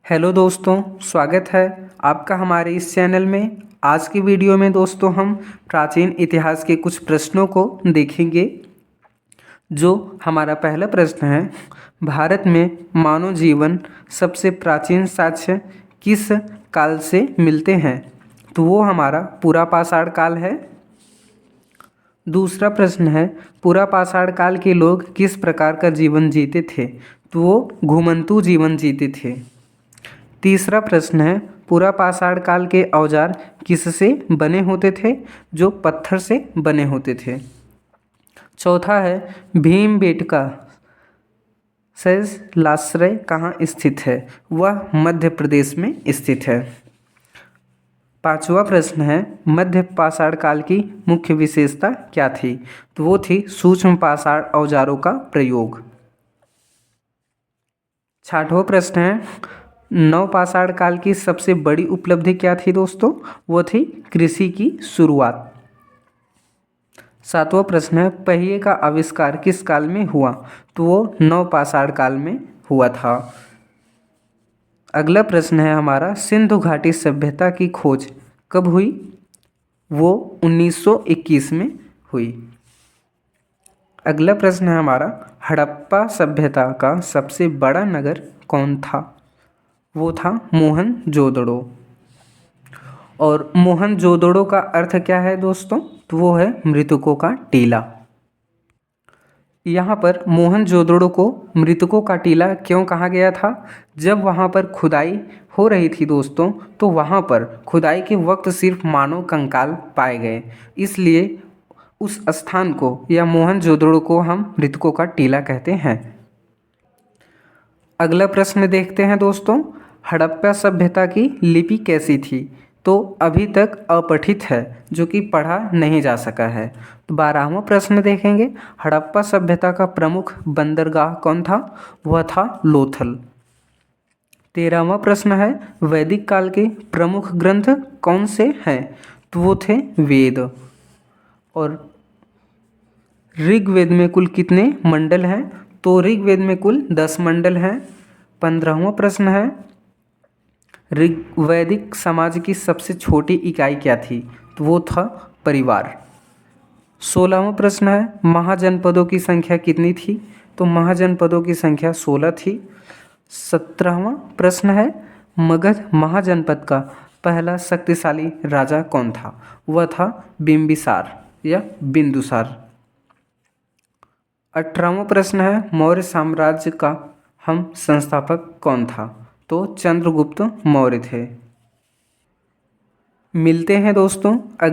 Hello दोस्तों, स्वागत है आपका हमारे इस चैनल में। आज की वीडियो में दोस्तों हम प्राचीन इतिहास के कुछ प्रश्नों को देखेंगे। जो हमारा पहला प्रश्न है, भारत में मानव जीवन सबसे प्राचीन साक्ष्य किस काल से मिलते हैं? तो वो हमारा पुरा पाषाण काल है। दूसरा प्रश्न है, पुरा पाषाण काल के लोग किस प्रकार का जीवन जीते थे? तो वो घुमंतू जीवन जीते थे। तीसरा प्रश्न है, पुरा पाषाण काल के औजार किससे बने होते थे? जो पत्थर से बने होते थे। चौथा है, भीमबेटका शैलाश्रय कहाँ स्थित है? वह मध्य प्रदेश में स्थित है। पांचवा प्रश्न है, मध्य पाषाण काल की मुख्य विशेषता क्या थी? तो वो थी सूक्ष्म पाषाण औजारों का प्रयोग। छठवां प्रश्न है, नवपाषाण काल की सबसे बड़ी उपलब्धि क्या थी दोस्तों? वो थी कृषि की शुरुआत। सातवां प्रश्न है, पहिए का आविष्कार किस काल में हुआ? तो वो नवपाषाण काल में हुआ था। अगला प्रश्न है हमारा, सिंधु घाटी सभ्यता की खोज कब हुई? वो 1921 में हुई। अगला प्रश्न है हमारा, हड़प्पा सभ्यता का सबसे बड़ा नगर कौन था? वो था मोहनजोदड़ो। और मोहनजोदड़ो का अर्थ क्या है दोस्तों? तो वो है मृतकों का टीला। यहाँ पर मोहनजोदड़ो को मृतकों का टीला क्यों कहा गया था? जब वहाँ पर खुदाई हो रही थी दोस्तों, तो वहाँ पर खुदाई के वक्त सिर्फ मानव कंकाल पाए गए, इसलिए उस स्थान को या मोहनजोदड़ो को हम मृतकों का टीला कहते हैं। अगला प्रश्न देखते हैं दोस्तों, हड़प्पा सभ्यता की लिपि कैसी थी? तो अभी तक अपठित है, जो कि पढ़ा नहीं जा सका है। तो 12वां प्रश्न देखेंगे, हड़प्पा सभ्यता का प्रमुख बंदरगाह कौन था? वह था लोथल। 13वां प्रश्न है, वैदिक काल के प्रमुख ग्रंथ कौन से हैं? तो वो थे वेद। और ऋग्वेद में कुल कितने मंडल हैं? तो ऋग्वेद में कुल 10 मंडल हैं। 15वां प्रश्न है, वैदिक समाज की सबसे छोटी इकाई क्या थी? तो वो था परिवार। 16वां प्रश्न है, महाजनपदों की संख्या कितनी थी? तो महाजनपदों की संख्या 16 थी। 17वां प्रश्न है, मगध महाजनपद का पहला शक्तिशाली राजा कौन था? वह था बिंबिसार या बिंदुसार। 18वां प्रश्न है, मौर्य साम्राज्य का हम संस्थापक कौन था? तो चंद्रगुप्त मौर्य थे। मिलते हैं दोस्तों अगले